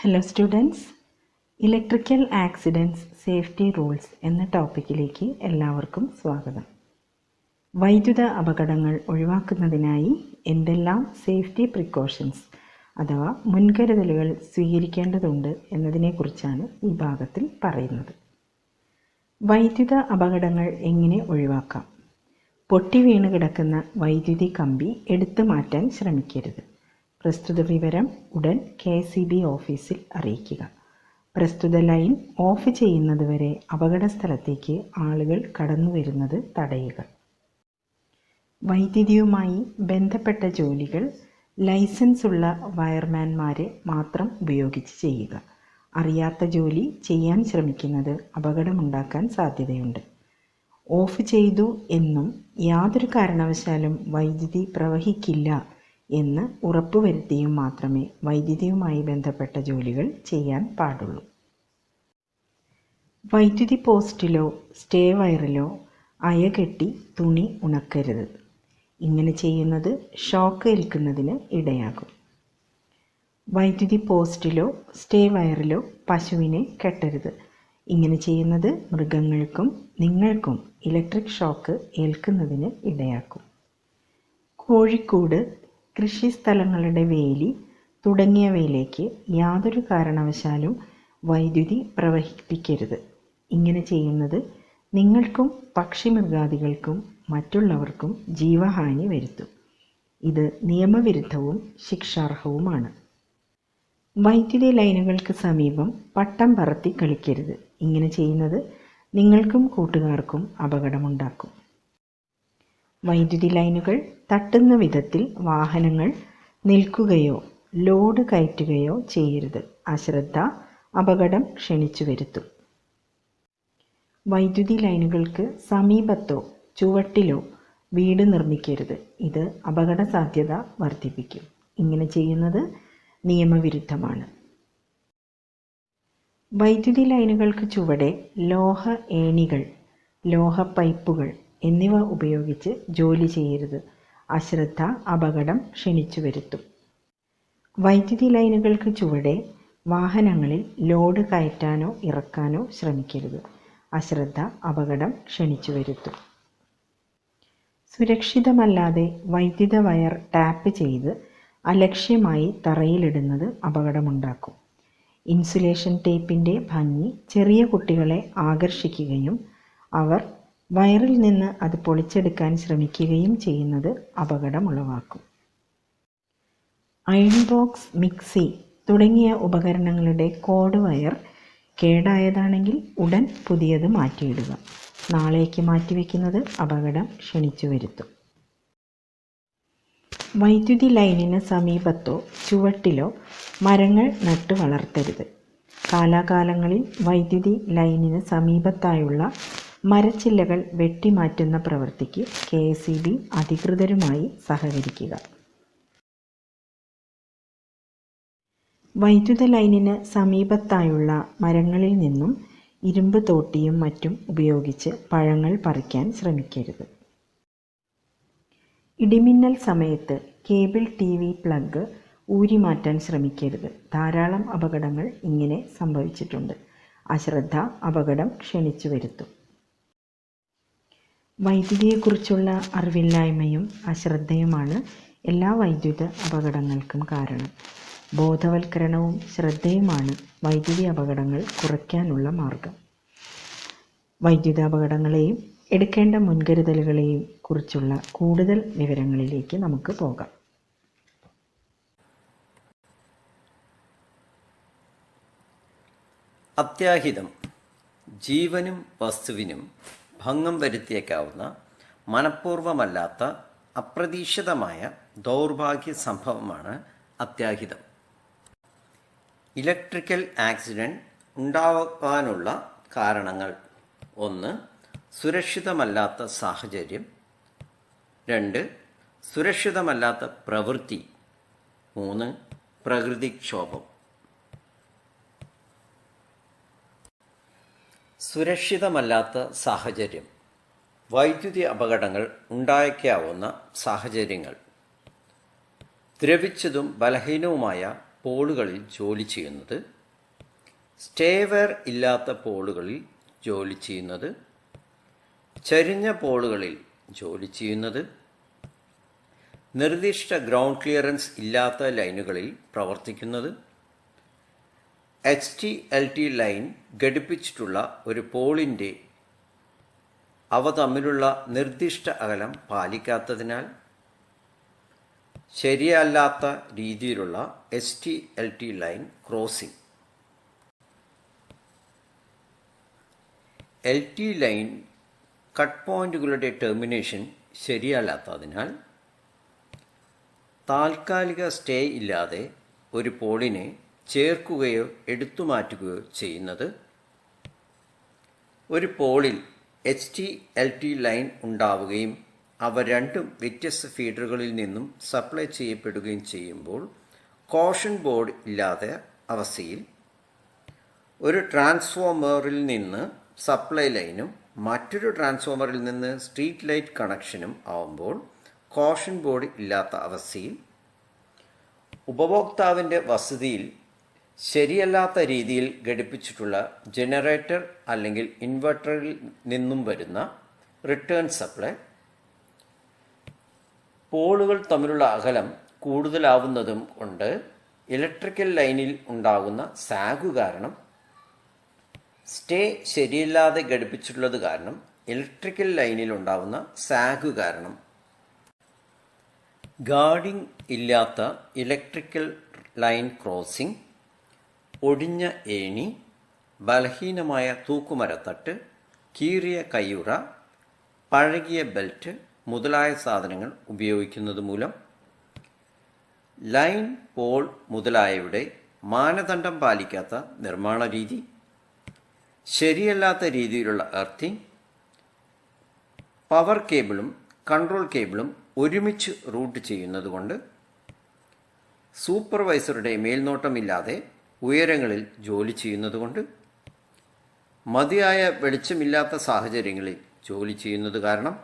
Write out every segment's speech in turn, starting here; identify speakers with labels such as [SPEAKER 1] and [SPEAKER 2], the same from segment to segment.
[SPEAKER 1] Hello students, electrical accidents safety rules എന്ന ടോപ്പിക്കിലേക്ക് എല്ലാവർക്കും സ്വാഗതം. വൈദ്യുത അപകടങ്ങൾ ഒഴിവാക്കുന്നതിനായി എന്തെല്ലാം സേഫ്റ്റി പ്രിക്കോഷൻസ് അഥവാ മുൻകരുതലുകൾ സ്വീകരിക്കേണ്ടതുണ്ട് എന്നതിനെക്കുറിച്ചാണ് ഈ ഭാഗത്തിൽ പറയുന്നത്. വൈദ്യുത അപകടങ്ങൾ എങ്ങനെ ഒഴിവാക്കാം? പൊട്ടി വീണ് കിടക്കുന്ന വൈദ്യുതി കമ്പി എടുത്തു മാറ്റാൻ ശ്രമിക്കരുത്. പ്രസ്തുത വിവരം ഉടൻ KCB ഓഫീസിൽ അറിയിക്കുക. പ്രസ്തുത ലൈൻ ഓഫ് ചെയ്യുന്നതുവരെ അപകട സ്ഥലത്തേക്ക് ആളുകൾ കടന്നു വരുന്നത് തടയുക. വൈദ്യുതിയുമായി ബന്ധപ്പെട്ട ജോലികൾ ലൈസൻസ് ഉള്ള വയർമാൻമാരെ മാത്രം ഉപയോഗിച്ച് ചെയ്യുക. അറിയാത്ത ജോലി ചെയ്യാൻ ശ്രമിക്കുന്നത് അപകടമുണ്ടാക്കാൻ സാധ്യതയുണ്ട്. ഓഫ് ചെയ്തു എന്നും യാതൊരു കാരണവശാലും വൈദ്യുതി പ്രവഹിക്കില്ല എന്ന് ഉറപ്പുവരുത്തിയും മാത്രമേ വൈദ്യുതിയുമായി ബന്ധപ്പെട്ട ജോലികൾ ചെയ്യാൻ പാടുള്ളൂ. വൈദ്യുതി പോസ്റ്റിലോ സ്റ്റേ വയറിലോ അയകെട്ടി തുണി ഉണക്കരുത്. ഇങ്ങനെ ചെയ്യുന്നത് ഷോക്ക് ഏൽക്കുന്നതിന് ഇടയാകും. വൈദ്യുതി പോസ്റ്റിലോ സ്റ്റേ വയറിലോ പശുവിനെ കെട്ടരുത്. ഇങ്ങനെ ചെയ്യുന്നത് മൃഗങ്ങൾക്കും നിങ്ങൾക്കും ഇലക്ട്രിക് ഷോക്ക് ഏൽക്കുന്നതിന് ഇടയാക്കും. കോഴിക്കൂട്, കൃഷിസ്ഥലങ്ങളുടെ വേലി തുടങ്ങിയവയിലേക്ക് യാതൊരു കാരണവശാലും വൈദ്യുതി പ്രവഹിപ്പിക്കരുത്. ഇങ്ങനെ ചെയ്യുന്നത് നിങ്ങൾക്കും പക്ഷിമൃഗാദികൾക്കും മറ്റുള്ളവർക്കും ജീവഹാനി വരുത്തും. ഇത് നിയമവിരുദ്ധവും ശിക്ഷാർഹവുമാണ്. വൈദ്യുതി ലൈനുകൾക്ക് സമീപം പട്ടം പറത്തി കളിക്കരുത്. ഇങ്ങനെ ചെയ്യുന്നത് നിങ്ങൾക്കും കൂട്ടുകാർക്കും അപകടമുണ്ടാക്കും. വൈദ്യുതി ലൈനുകൾ തട്ടുന്ന വിധത്തിൽ വാഹനങ്ങൾ നിൽക്കുകയോ ലോഡ് കയറ്റുകയോ ചെയ്യരുത്. അശ്രദ്ധ അപകടം ക്ഷണിച്ചു വരുത്തും. വൈദ്യുതി ലൈനുകൾക്ക് സമീപത്തോ ചുവട്ടിലോ വീട് നിർമ്മിക്കരുത്. ഇത് അപകട സാധ്യത വർദ്ധിപ്പിക്കും. ഇങ്ങനെ ചെയ്യുന്നത് നിയമവിരുദ്ധമാണ്. വൈദ്യുതി ലൈനുകൾക്ക് ചുവടെ ലോഹ ഏണികൾ, ലോഹ പൈപ്പുകൾ എന്നിവ ഉപയോഗിച്ച് ജോലി ചെയ്യരുത്. അശ്രദ്ധ അപകടം ക്ഷണിച്ചു വരുത്തും. വൈദ്യുതി ലൈനുകൾക്ക് ചുവടെ വാഹനങ്ങളിൽ ലോഡ് കയറ്റാനോ ഇറക്കാനോ ശ്രമിക്കരുത്. അശ്രദ്ധ അപകടം ക്ഷണിച്ചു വരുത്തും. സുരക്ഷിതമല്ലാതെ വൈദ്യുത വയർ ടാപ്പ് ചെയ്ത് അലക്ഷ്യമായി തറയിലിടുന്നത് അപകടമുണ്ടാക്കും. ഇൻസുലേഷൻ ടേപ്പിൻ്റെ ഭംഗി ചെറിയ കുട്ടികളെ ആകർഷിക്കുകയും അവർ വയറിൽ നിന്ന് അത് പൊളിച്ചെടുക്കാൻ ശ്രമിക്കുകയും ചെയ്യുന്നത് അപകടമുളവാക്കും. അയൺ ബോക്സ്, മിക്സി തുടങ്ങിയ ഉപകരണങ്ങളുടെ കോഡ് വയർ കേടായതാണെങ്കിൽ ഉടൻ പുതിയത് മാറ്റിയിടുക. നാളേക്ക് മാറ്റിവെക്കുന്നത് അപകടം ക്ഷണിച്ചു വരുത്തും. വൈദ്യുതി ലൈനിന് സമീപത്തോ ചുവട്ടിലോ മരങ്ങൾ നട്ടു വളർത്തരുത്. കാലാകാലങ്ങളിൽ വൈദ്യുതി ലൈനിന് സമീപത്തായുള്ള മരച്ചില്ലകൾ വെട്ടിമാറ്റുന്ന പ്രവൃത്തിക്ക് KCB അധികൃതരുമായി സഹകരിക്കുക. വൈദ്യുത ലൈനിന് സമീപത്തായുള്ള മരങ്ങളിൽ നിന്നും ഇരുമ്പ് തോട്ടിയും മറ്റും ഉപയോഗിച്ച് പഴങ്ങൾ പറിക്കാൻ ശ്രമിക്കരുത്. ഇടിമിന്നൽ സമയത്ത് കേബിൾ TV പ്ലഗ് ഊരിമാറ്റാൻ ശ്രമിക്കരുത്. ധാരാളം അപകടങ്ങൾ ഇങ്ങനെ സംഭവിച്ചിട്ടുണ്ട്. അശ്രദ്ധ അപകടം ക്ഷണിച്ചു വരുത്തും. വൈദ്യുതിയെക്കുറിച്ചുള്ള അറിവില്ലായ്മയും അശ്രദ്ധയുമാണ് എല്ലാ വൈദ്യുത അപകടങ്ങൾക്കും കാരണം. ബോധവൽക്കരണവും ശ്രദ്ധയുമാണ് വൈദ്യുതി അപകടങ്ങൾ കുറയ്ക്കാനുള്ള മാർഗം. വൈദ്യുത അപകടങ്ങളെയും എടുക്കേണ്ട മുൻകരുതലുകളെയും കുറിച്ചുള്ള കൂടുതൽ വിവരങ്ങളിലേക്ക് നമുക്ക് പോകാം.
[SPEAKER 2] അത്യാഹിതം ജീവനും വസ്തുവിനും ഭംഗം വരുത്തിയേക്കാവുന്ന മനഃപൂർവമല്ലാത്ത അപ്രതീക്ഷിതമായ ദൗർഭാഗ്യ സംഭവമാണ് അത്യാഹിതം. ഇലക്ട്രിക്കൽ ആക്സിഡൻറ്റ് ഉണ്ടാവാനുള്ള കാരണങ്ങൾ: 1. സുരക്ഷിതമല്ലാത്ത സാഹചര്യം. 2. സുരക്ഷിതമല്ലാത്ത പ്രവൃത്തി. 3. പ്രകൃതിക്ഷോഭം. സുരക്ഷിതമല്ലാത്ത സാഹചര്യം: വൈദ്യുതി അപകടങ്ങൾ ഉണ്ടായേക്കാവുന്ന സാഹചര്യങ്ങൾ: ദ്രവിച്ചതും ബലഹീനവുമായ പോളുകളിൽ ജോലി ചെയ്യുന്നത്, സ്റ്റേവെയർ ഇല്ലാത്ത പോളുകളിൽ ജോലി ചെയ്യുന്നത്, ചരിഞ്ഞ പോളുകളിൽ ജോലി ചെയ്യുന്നത്, നിർദ്ദിഷ്ട ഗ്രൗണ്ട് ക്ലിയറൻസ് ഇല്ലാത്ത ലൈനുകളിൽ പ്രവർത്തിക്കുന്നത്, HT-LT ലൈൻ ഘടിപ്പിച്ചിട്ടുള്ള ഒരു പോളിൻ്റെ അവ തമ്മിലുള്ള നിർദ്ദിഷ്ട അകലം പാലിക്കാത്തതിനാൽ ശരിയല്ലാത്ത രീതിയിലുള്ള HT-LT line crossing. LT line cut പോയിന്റുകളുടെ ടെർമിനേഷൻ ശരിയല്ലാത്തതിനാൽ താൽക്കാലിക സ്റ്റേ ഇല്ലാതെ ഒരു പോളിനെ ചേർക്കുകയോ എടുത്തുമാറ്റുകയോ ചെയ്യുന്നത്, ഒരു പോളിൽ HT-LT ലൈൻ ഉണ്ടാവുകയും അവ രണ്ടും വ്യത്യസ്ത ഫീഡറുകളിൽ നിന്നും സപ്ലൈ ചെയ്യപ്പെടുകയും ചെയ്യുമ്പോൾ കോഷൻ ബോർഡ് ഇല്ലാത്ത അവസ്ഥയിൽ ഒരു ട്രാൻസ്ഫോമറിൽ നിന്ന് സപ്ലൈ ലൈനും മറ്റൊരു ട്രാൻസ്ഫോമറിൽ നിന്ന് സ്ട്രീറ്റ് ലൈറ്റ് കണക്ഷനും ആവുമ്പോൾ കോഷൻ ബോർഡ് ഇല്ലാത്ത അവസ്ഥയിൽ ഉപഭോക്താവിൻ്റെ വസതിയിൽ ശരിയല്ലാത്ത രീതിയിൽ ഘടിപ്പിച്ചിട്ടുള്ള ജനറേറ്റർ അല്ലെങ്കിൽ ഇൻവെർട്ടറിൽ നിന്നും വരുന്ന റിട്ടേൺ സപ്ലൈ, പോളുകൾ തമ്മിലുള്ള അകലം കൂടുതലാവുന്നതും കൊണ്ട് ഇലക്ട്രിക്കൽ ലൈനിൽ ഉണ്ടാകുന്ന സാഗു കാരണം, സ്റ്റേ ശരിയില്ലാതെ ഘടിപ്പിച്ചിട്ടുള്ളത് കാരണം ഇലക്ട്രിക്കൽ ലൈനിൽ ഉണ്ടാകുന്ന സാഗു കാരണം, ഗാർഡിംഗ് ഇല്ലാത്ത ഇലക്ട്രിക്കൽ ലൈൻ ക്രോസിംഗ്, ഒടിഞ്ഞ ഏണി, ബലഹീനമായ തൂക്കുമരത്തട്ട്, കീറിയ കയ്യുറ, പഴകിയ ബെൽറ്റ് മുതലായ സാധനങ്ങൾ ഉപയോഗിക്കുന്നത് മൂലം, ലൈൻ, പോൾ മുതലായവയുടെ മാനദണ്ഡം പാലിക്കാത്ത നിർമ്മാണ രീതി, ശരിയല്ലാത്ത രീതിയിലുള്ള എർത്തിങ്, പവർ കേബിളും കൺട്രോൾ കേബിളും ഒരുമിച്ച് റൂട്ട് ചെയ്യുന്നതുകൊണ്ട്, സൂപ്പർവൈസറുടെ മേൽനോട്ടമില്ലാതെ ഉയരങ്ങളിൽ ജോലി ചെയ്യുന്നതുകൊണ്ട്, മതിയായ വെളിച്ചമില്ലാത്ത സാഹചര്യങ്ങളിൽ ജോലി ചെയ്യുന്നത് കാരണം,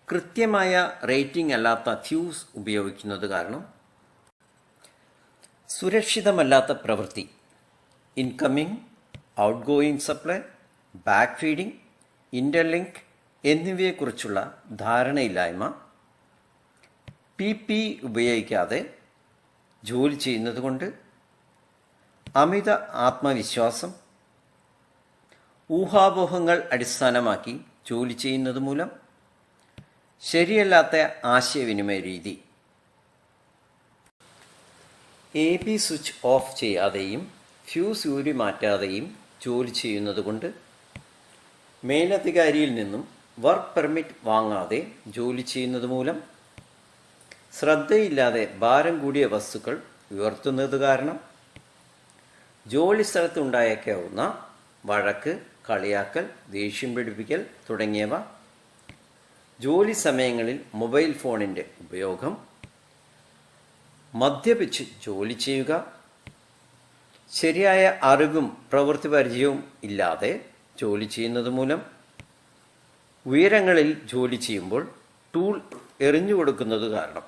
[SPEAKER 2] കൃത്യമായ റേറ്റിംഗ് അല്ലാത്ത ഫ്യൂസ് ഉപയോഗിക്കുന്നത് കാരണം, സുരക്ഷിതമല്ലാത്ത പ്രവൃത്തി, incoming, outgoing supply, back feeding, interlink എന്നിവയെക്കുറിച്ചുള്ള ധാരണയില്ലായ്മ, PPE ഉപയോഗിക്കാതെ ജോലി ചെയ്യുന്നതുകൊണ്ട്, അമിത ആത്മവിശ്വാസം, ഊഹാപോഹങ്ങൾ അടിസ്ഥാനമാക്കി ജോലി ചെയ്യുന്നത് മൂലം, ശരിയല്ലാത്ത ആശയവിനിമയ രീതി, AB സ്വിച്ച് ഓഫ് ചെയ്യാതെയും ഫ്യൂസ് ഊരി മാറ്റാതെയും ജോലി ചെയ്യുന്നതുകൊണ്ട്, മേലധികാരിയിൽ നിന്നും വർക്ക് പെർമിറ്റ് വാങ്ങാതെ ജോലി ചെയ്യുന്നത് മൂലം, ശ്രദ്ധയില്ലാതെ ഭാരം കൂടിയ വസ്തുക്കൾ ഉയർത്തുന്നത് കാരണം, ജോലി സ്ഥലത്ത് ഉണ്ടായേക്കാവുന്ന വഴക്ക്, കളിയാക്കൽ, ദേഷ്യം പിടിപ്പിക്കൽ തുടങ്ങിയവ, ജോലി സമയങ്ങളിൽ മൊബൈൽ ഫോണിൻ്റെ ഉപയോഗം, മദ്യപിച്ച് ജോലി ചെയ്യുക, ശരിയായ അറിവും പ്രവൃത്തി പരിചയവും ഇല്ലാതെ ജോലി ചെയ്യുന്നത് മൂലം, ഉയരങ്ങളിൽ ജോലി ചെയ്യുമ്പോൾ ടൂൾ എറിഞ്ഞു കൊടുക്കുന്നത് കാരണം.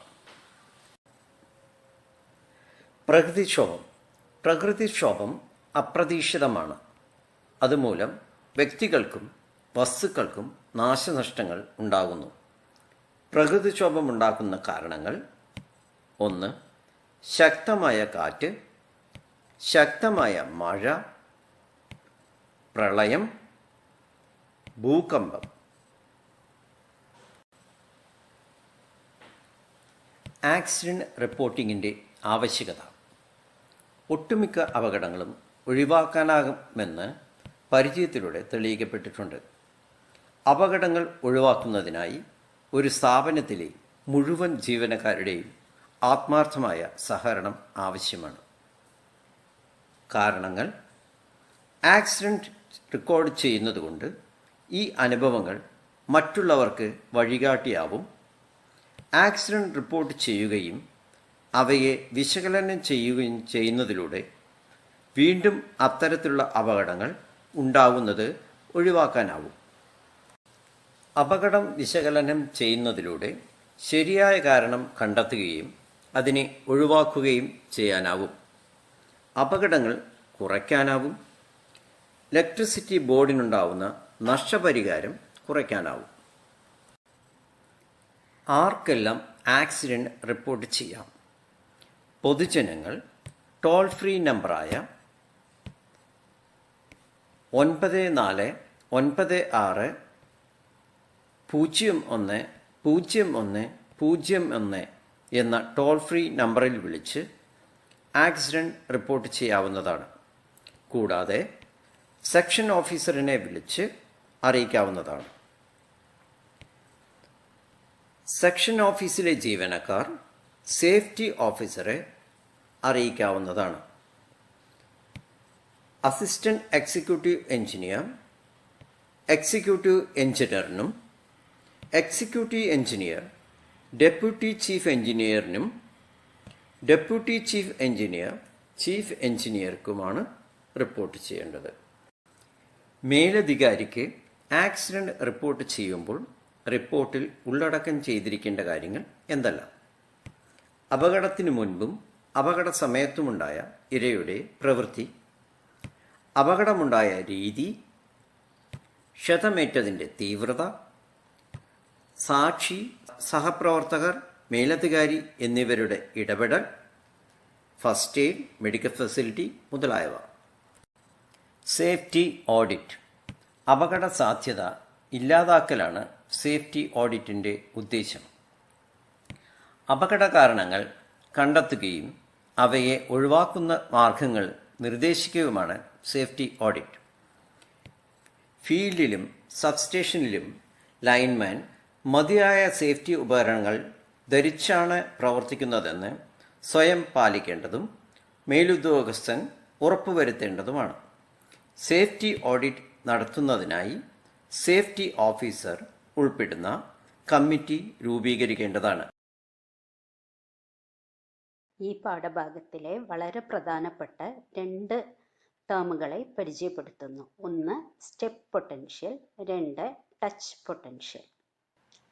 [SPEAKER 2] പ്രകൃതിക്ഷോഭം അപ്രതീക്ഷിതമാണ്. അതുമൂലം വ്യക്തികൾക്കും വസ്തുക്കൾക്കും നാശനഷ്ടങ്ങൾ ഉണ്ടാകുന്നു. പ്രകൃതിക്ഷോഭമുണ്ടാക്കുന്ന കാരണങ്ങൾ: 1. ശക്തമായ കാറ്റ്, ശക്തമായ മഴ, പ്രളയം, ഭൂകമ്പം. ആക്സിഡന്റ് റിപ്പോർട്ടിങ്ങിൻ്റെ ആവശ്യകത. ഒട്ടുമിക്ക അപകടങ്ങളും ഒഴിവാക്കാനാകുമെന്ന് പരിചയത്തിലൂടെ തെളിയിക്കപ്പെട്ടിട്ടുണ്ട്. അപകടങ്ങൾ ഒഴിവാക്കുന്നതിനായി ഒരു സ്ഥാപനത്തിലെ മുഴുവൻ ജീവനക്കാരുടെയും ആത്മാർത്ഥമായ സഹകരണം ആവശ്യമാണ്. കാരണങ്ങൾ: ആക്സിഡന്റ് റെക്കോർഡ് ചെയ്യുന്നതുകൊണ്ട് ഈ അനുഭവങ്ങൾ മറ്റുള്ളവർക്ക് വഴികാട്ടിയാവും. ആക്സിഡന്റ് റിപ്പോർട്ട് ചെയ്യുകയും അവയെ വിശകലനം ചെയ്യുകയും ചെയ്യുന്നതിലൂടെ വീണ്ടും അത്തരത്തിലുള്ള അപകടങ്ങൾ ഉണ്ടാകുന്നത് ഒഴിവാക്കാനാവും. അപകടം വിശകലനം ചെയ്യുന്നതിലൂടെ ശരിയായ കാരണം കണ്ടെത്തുകയും അതിനെ ഒഴിവാക്കുകയും ചെയ്യാനാവും. അപകടങ്ങൾ കുറയ്ക്കാനാവും. ഇലക്ട്രിസിറ്റി ബോർഡിനുണ്ടാവുന്ന നഷ്ടപരിഹാരം കുറയ്ക്കാനാവും. ആർക്കെല്ലാം ആക്സിഡൻറ്റ് റിപ്പോർട്ട് ചെയ്യാം? പൊതുജനങ്ങൾ ടോൾ ഫ്രീ നമ്പറായ 9496010101 എന്ന ടോൾ ഫ്രീ നമ്പറിൽ വിളിച്ച് ആക്സിഡൻറ്റ് റിപ്പോർട്ട് ചെയ്യാവുന്നതാണ്. കൂടാതെ സെക്ഷൻ ഓഫീസറിനെ വിളിച്ച് അറിയിക്കാവുന്നതാണ്. സെക്ഷൻ ഓഫീസിലെ ജീവനക്കാർ സേഫ്റ്റി ഓഫീസറെ അറിയിക്കാവുന്നതാണ്. അസിസ്റ്റന്റ് എക്സിക്യൂട്ടീവ് എഞ്ചിനീയർ എക്സിക്യൂട്ടീവ് എഞ്ചിനീയറിനും എക്സിക്യൂട്ടീവ് എഞ്ചിനീയർ ഡെപ്യൂട്ടി ചീഫ് എഞ്ചിനീയറിനും ഡെപ്യൂട്ടി ചീഫ് എഞ്ചിനീയർ ചീഫ് എഞ്ചിനീയർക്കുമാണ് റിപ്പോർട്ട് ചെയ്യേണ്ടത്. മേലധികാരിക്ക് ആക്സിഡൻറ്റ് റിപ്പോർട്ട് ചെയ്യുമ്പോൾ റിപ്പോർട്ടിൽ ഉള്ളടക്കം ചെയ്തിരിക്കേണ്ട കാര്യങ്ങൾ എന്തെല്ലാം? അപകടത്തിനു മുൻപും അപകട സമയത്തുമുണ്ടായ ഇരയുടെ പ്രവൃത്തി, അപകടമുണ്ടായ രീതി, ക്ഷതമേറ്റതിൻ്റെ തീവ്രത, സാക്ഷി, സഹപ്രവർത്തകർ, മേലധികാരി എന്നിവരുടെ ഇടപെടൽ, ഫസ്റ്റ് എയ്ഡ്, മെഡിക്കൽ ഫെസിലിറ്റി മുതലായവ. Safety audit. അപകട സാധ്യത ഇല്ലാതാക്കലാണ് സേഫ്റ്റി ഓഡിറ്റിൻ്റെ ഉദ്ദേശം. അപകട കാരണങ്ങൾ കണ്ടെത്തുകയും അവയെ ഒഴിവാക്കുന്ന മാർഗങ്ങൾ നിർദ്ദേശിക്കുകയുമാണ് സേഫ്റ്റി ഓഡിറ്റ്. ഫീൽഡിലും സബ്സ്റ്റേഷനിലും ലൈൻമാൻ മതിയായ സേഫ്റ്റി ഉപകരണങ്ങൾ ധരിച്ചാണ് പ്രവർത്തിക്കുന്നതെന്ന് സ്വയം പാലിക്കേണ്ടതും മേലുദ്യോഗസ്ഥൻ ഉറപ്പുവരുത്തേണ്ടതുമാണ്. സേഫ്റ്റി ഓഡിറ്റ് നടത്തുന്നതിനായി സേഫ്റ്റി ഓഫീസർ ഉൾപ്പെടുന്ന കമ്മിറ്റി രൂപീകരിക്കേണ്ടതാണ്.
[SPEAKER 3] ഈ പാഠഭാഗത്തിലെ വളരെ പ്രധാനപ്പെട്ട 2 ടേമുകളെ പരിചയപ്പെടുത്തുന്നു. ഒന്ന് step potential, 2 touch potential.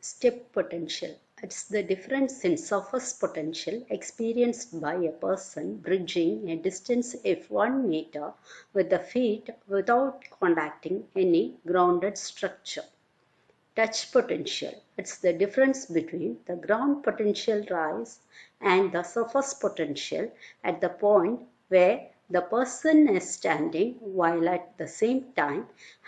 [SPEAKER 3] Step potential. It's the difference in surface potential experienced by a person bridging a distance of 1 meter with the feet without contacting any grounded structure. Touch potential. It's the difference between the ground potential rise and the surface potential at the point where the person is standing while at the same time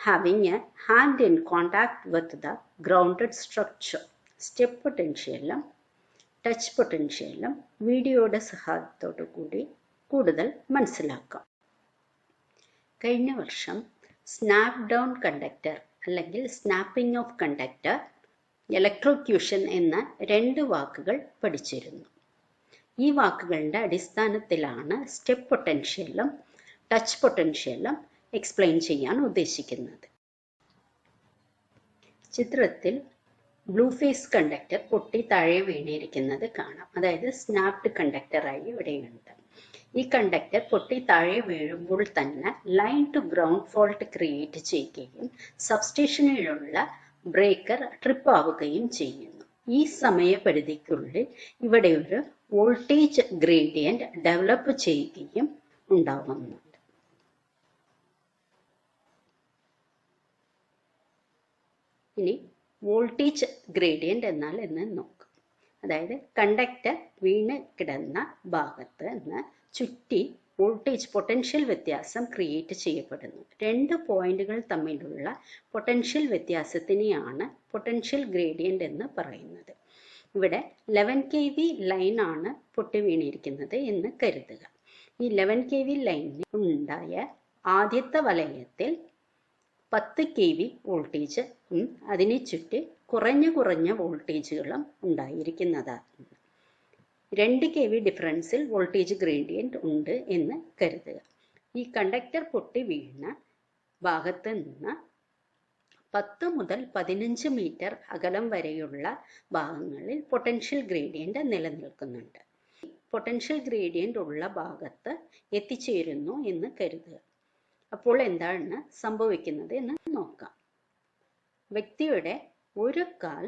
[SPEAKER 3] having a hand in contact with the grounded structure. Step പൊട്ടൻഷ്യലും touch പൊട്ടൻഷ്യലും വീഡിയോയുടെ സഹായത്തോടു കൂടി കൂടുതൽ മനസ്സിലാക്കാം. കഴിഞ്ഞ വർഷം snap down conductor അല്ലെങ്കിൽ സ്നാപ്പിംഗ് ഓഫ് കണ്ടക്ടർ, ഇലക്ട്രോക്യൂഷൻ എന്ന 2 വാക്കുകൾ പഠിച്ചിരുന്നു. ഈ വാക്കുകളുടെ അടിസ്ഥാനത്തിലാണ് സ്റ്റെപ്പ് പൊട്ടൻഷ്യലും ടച്ച് പൊട്ടൻഷ്യലും എക്സ്പ്ലെയിൻ ചെയ്യാൻ ഉദ്ദേശിക്കുന്നത്. ചിത്രത്തിൽ ബ്ലൂ ഫേസ് കണ്ടക്ടർ പൊട്ടി താഴെ വീണിരിക്കുന്നത് കാണാം. അതായത് സ്നാപ്ഡ് കണ്ടക്ടറായി ഇവിടെയുണ്ട്. ഈ കണ്ടക്ടർ പൊട്ടി താഴെ വീഴുമ്പോൾ തന്നെ line to ground fault create ചെയ്യുകയും സബ്സ്റ്റേഷനിലുള്ള ബ്രേക്കർ ട്രിപ്പ് ആവുകയും ചെയ്യുന്നു. ഈ സമയപരിധിക്കുള്ളിൽ ഇവിടെ ഒരു വോൾട്ടേജ് ഗ്രേഡിയന്റ് ഡെവലപ്പ് ചെയ്യുകയും ഉണ്ടാവുന്നുണ്ട്. ഇനി വോൾട്ടേജ് ഗ്രേഡിയന്റ് എന്നാൽ എന്ന് നോക്കാം. അതായത് കണ്ടക്ടർ വീണ് കിടന്ന ഭാഗത്ത് നിന്ന് ചുറ്റി വോൾട്ടേജ് പൊട്ടൻഷ്യൽ വ്യത്യാസം ക്രിയേറ്റ് ചെയ്യപ്പെടുന്നു. 2 പോയിന്റുകൾ തമ്മിലുള്ള പൊട്ടൻഷ്യൽ വ്യത്യാസത്തിനെയാണ് പൊട്ടൻഷ്യൽ ഗ്രേഡിയന്റ് എന്ന് പറയുന്നത്. ഇവിടെ 11 kV ലൈൻ ആണ് പൊട്ടി വീണിരിക്കുന്നത് എന്ന് കരുതുക. ഈ 11 kV ലൈനിൽ ഉണ്ടായ ആദ്യത്തെ വലയത്തിൽ 10 kV വോൾട്ടേജ് അതിനെ ചുറ്റി കുറഞ്ഞ വോൾട്ടേജുകളും ഉണ്ടായിരിക്കുന്നതാണ്. 2 kV ഡിഫറൻസിൽ വോൾട്ടേജ് ഗ്രേഡിയന്റ് ഉണ്ട് എന്ന് കരുതുക. ഈ കണ്ടക്ടർ പൊട്ടി വീണ ഭാഗത്ത് നിന്ന് 10 മുതൽ 15 മീറ്റർ അകലം വരെയുള്ള ഭാഗങ്ങളിൽ പൊട്ടൻഷ്യൽ ഗ്രേഡിയന്റ് നിലനിൽക്കുന്നുണ്ട്. പൊട്ടൻഷ്യൽ ഗ്രേഡിയന്റ് ഉള്ള ഭാഗത്ത് എത്തിച്ചേരുന്നു എന്ന് കരുതുക. അപ്പോൾ എന്താണ് സംഭവിക്കുന്നത് എന്ന് നോക്കാം. വ്യക്തിയുടെ ഒരു കാൽ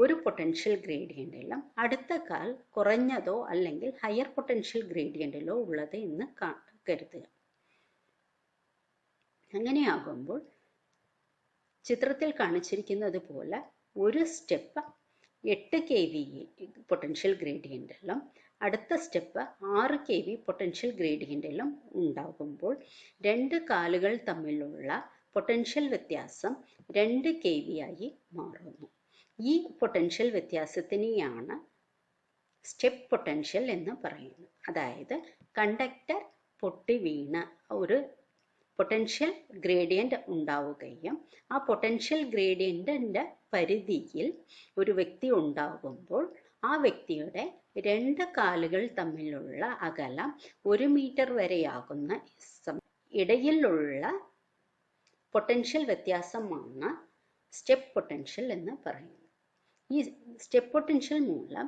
[SPEAKER 3] ഒരു പൊട്ടൻഷ്യൽ ഗ്രേഡിയൻറ്റിലും അടുത്ത കാൽ കുറഞ്ഞതോ അല്ലെങ്കിൽ ഹയർ പൊട്ടൻഷ്യൽ ഗ്രേഡിയൻറ്റിലോ ഉള്ളത് എന്ന് കരുതുക. അങ്ങനെയാകുമ്പോൾ ചിത്രത്തിൽ കാണിച്ചിരിക്കുന്നത് പോലെ ഒരു സ്റ്റെപ്പ് 8 kV പൊട്ടൻഷ്യൽ ഗ്രേഡിയൻറ്റിലും അടുത്ത സ്റ്റെപ്പ് 6 kV പൊട്ടൻഷ്യൽ ഗ്രേഡിയൻറ്റിലും ഉണ്ടാകുമ്പോൾ രണ്ട് കാലുകൾ തമ്മിലുള്ള പൊട്ടൻഷ്യൽ വ്യത്യാസം 2 kV ആയി മാറുന്നു. ഈ പൊട്ടൻഷ്യൽ വ്യത്യാസത്തിനെയാണ് സ്റ്റെപ്പ് പൊട്ടൻഷ്യൽ എന്ന് പറയുന്നത്. അതായത് കണ്ടക്ടർ പൊട്ടി വീണ് ഒരു പൊട്ടൻഷ്യൽ ഗ്രേഡിയൻ്റ് ഉണ്ടാവുകയും ആ പൊട്ടൻഷ്യൽ ഗ്രേഡിയൻറ്റിൻ്റെ പരിധിയിൽ ഒരു വ്യക്തി ഉണ്ടാകുമ്പോൾ ആ വ്യക്തിയുടെ രണ്ട് കാലുകൾ തമ്മിലുള്ള അകലം 1 മീറ്റർ വരെയാകുന്ന ഇടയിലുള്ള പൊട്ടൻഷ്യൽ വ്യത്യാസമാണ് സ്റ്റെപ്പ് പൊട്ടൻഷ്യൽ എന്ന് പറയുന്നത്. ഈ സ്റ്റെപ്പ് പൊട്ടൻഷ്യൽ മൂലം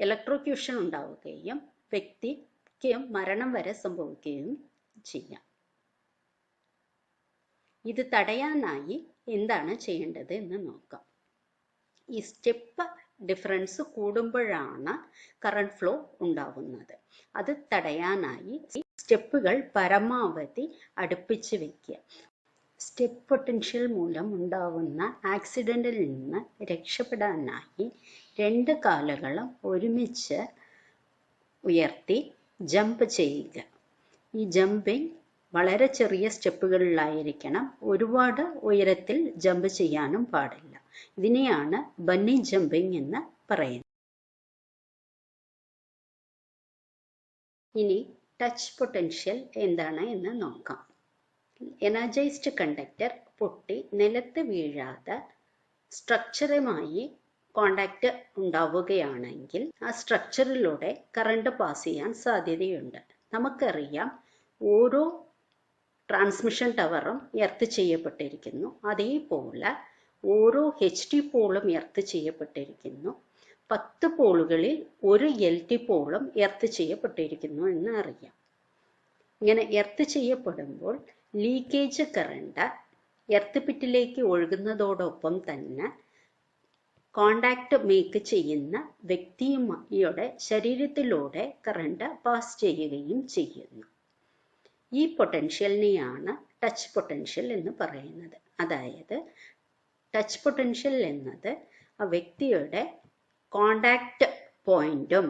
[SPEAKER 3] ഇലക്ട്രോക്യൂഷൻ ഉണ്ടാവുകയും വ്യക്തിക്ക് മരണം വരെ സംഭവിക്കുകയും ചെയ്യാം. ഇത് തടയാനായി എന്താണ് ചെയ്യേണ്ടത് എന്ന് നോക്കാം. ഈ സ്റ്റെപ്പ് ഡിഫറൻസ് കൂടുമ്പോഴാണ് കറണ്ട് ഫ്ലോ ഉണ്ടാവുന്നത്. അത് തടയാനായി സ്റ്റെപ്പുകൾ പരമാവധി അടുപ്പിച്ച് വയ്ക്കുക. സ്റ്റെപ്പ് പൊട്ടൻഷ്യൽ മൂലം ഉണ്ടാവുന്ന ആക്സിഡൻറ്റിൽ നിന്ന് രക്ഷപ്പെടാനായി രണ്ട് കാലുകളും ഒരുമിച്ച് ഉയർത്തി ജമ്പ് ചെയ്യുക. ഈ ജമ്പിങ് വളരെ ചെറിയ സ്റ്റെപ്പുകളിലായിരിക്കണം. ഒരുപാട് ഉയരത്തിൽ ജമ്പ് ചെയ്യാനും പാടില്ല. ഇതിനെയാണ് ബന്നി ജമ്പിങ് എന്ന് പറയുന്നത്. ഇനി ടച്ച് പൊട്ടൻഷ്യൽ എന്താണ് എന്ന് നോക്കാം. എനർജൈസ്ഡ് കണ്ടക്ടർ പൊട്ടി നിലത്ത് വീഴാതെ സ്ട്രക്ചറുമായി കോണ്ടാക്റ്റ് ഉണ്ടാവുകയാണെങ്കിൽ ആ സ്ട്രക്ചറിലൂടെ കറണ്ട് പാസ് ചെയ്യാൻ സാധ്യതയുണ്ട്. നമുക്കറിയാം, ഓരോ ട്രാൻസ്മിഷൻ ടവറും എർത്ത് ചെയ്യപ്പെട്ടിരിക്കുന്നു. അതേപോലെ ഓരോ HT പോളും എർത്ത് ചെയ്യപ്പെട്ടിരിക്കുന്നു. 10 പോളുകളിൽ ഒരു LT പോളും എർത്ത് ചെയ്യപ്പെട്ടിരിക്കുന്നു എന്ന് അറിയാം. ഇങ്ങനെ എർത്ത് ചെയ്യപ്പെടുമ്പോൾ ലീക്കേജ് കറണ്ട് എർത്ത് പിറ്റിലേക്ക് ഒഴുകുന്നതോടൊപ്പം തന്നെ കോണ്ടാക്ട് മേക്ക് ചെയ്യുന്ന വ്യക്തിയുടെ ശരീരത്തിലൂടെ കറണ്ട് പാസ് ചെയ്യുകയും ചെയ്യുന്നു. ഈ പൊട്ടൻഷ്യലിനെയാണ് ടച്ച് പൊട്ടൻഷ്യൽ എന്ന് പറയുന്നത്. അതായത് ടച്ച് പൊട്ടൻഷ്യൽ എന്നത് ആ വ്യക്തിയുടെ കോണ്ടാക്ട് പോയിന്റും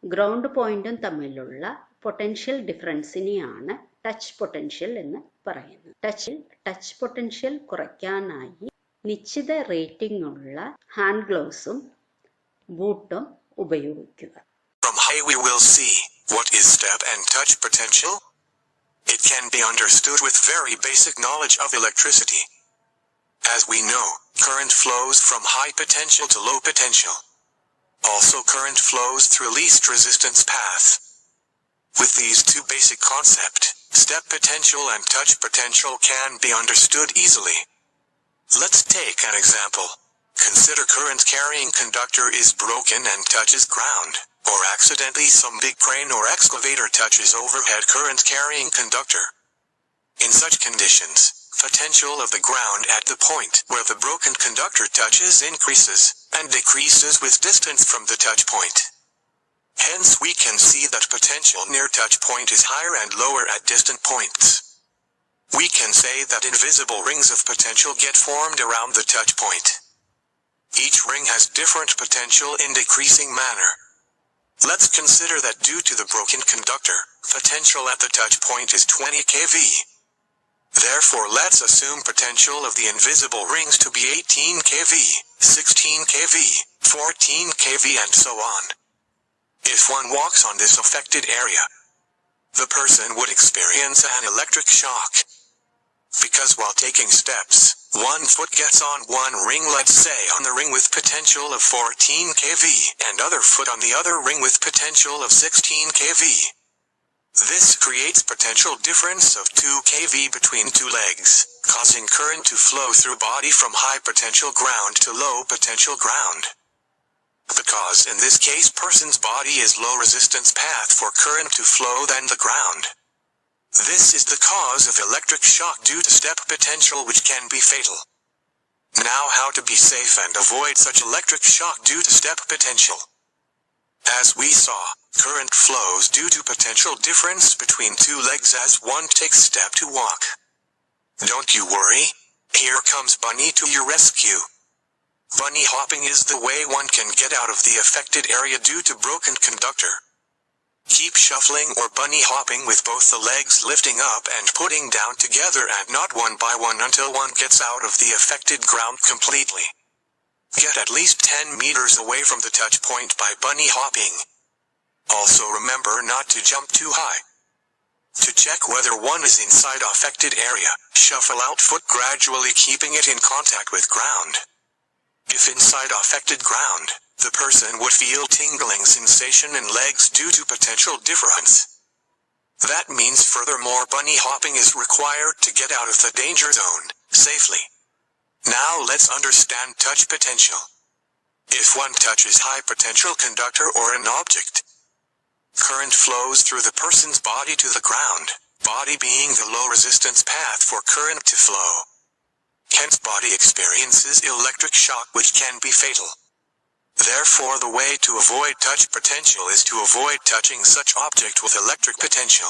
[SPEAKER 3] ഗ്രൗണ്ട് പോയിന്റും തമ്മിലുള്ള പൊട്ടൻഷ്യൽ ഡിഫറൻസിനെയാണ് ടച്ച് പൊട്ടൻഷ്യൽ എന്ന് പറയുന്നത്. ടച്ച് പൊട്ടൻഷ്യൽ കുറയ്ക്കാനായി നിശ്ചിത റേറ്റിംഗ് ഉള്ള ഹാൻഡ് ഗ്ലൗസും ബൂട്ടും ഉപയോഗിക്കുക.
[SPEAKER 4] From high we will see what is step and touch potential. It can be understood with very basic knowledge of electricity. As we know, current flows from high potential to low potential. Also, current flows through least resistance path. With these two basic concepts, step potential and touch potential can be understood easily. Let's take an example. Consider current carrying conductor is broken and touches ground, or accidentally some big crane or excavator touches overhead current carrying conductor. In such conditions, potential of the ground at the point where the broken conductor touches increases and decreases with distance from the touch point. Hence we can see that potential near touch point is higher and lower at distant points. We can say that invisible rings of potential get formed around the touch point. Each ring has different potential in decreasing manner. Let's consider that due to the broken conductor, potential at the touch point is 20 kV. Therefore let's assume potential of the invisible rings to be 18 kV, 16 kV, 14 kV and so on. If one walks on this affected area, the person would experience an electric shock. Because while taking steps, one foot gets on one ring, let's say on the ring with potential of 14 kV, and other foot on the other ring with potential of 16 kV. This creates potential difference of 2 kV between two legs, causing current to flow through body from high potential ground to low potential ground. Because in this case person's body is low resistance path for current to flow than the ground. This is the cause of electric shock due to step potential, which can be fatal. Now how to be safe and avoid such electric shock due to step potential. As we saw, current flows due to potential difference between two legs as one takes step to walk. Don't you worry. Here comes Bunny to your rescue. Bunny hopping is the way one can get out of the affected area due to broken conductor. Keep shuffling or bunny hopping with both the legs lifting up and putting down together and not one by one until one gets out of the affected ground completely. Get at least 10 meters away from the touch point by bunny hopping. Also remember not to jump too high. To check whether one is inside affected area, shuffle out foot gradually keeping it in contact with ground. If inside affected ground, the person would feel tingling sensation in legs due to potential difference. That means furthermore bunny hopping is required to get out of the danger zone, safely. Now let's understand touch potential. If one touches high potential conductor or an object, current flows through the person's body to the ground, body being the low resistance path for current to flow. Hence body experiences electric shock which can be fatal. Therefore the way to avoid touch potential is to avoid touching such object with electric potential.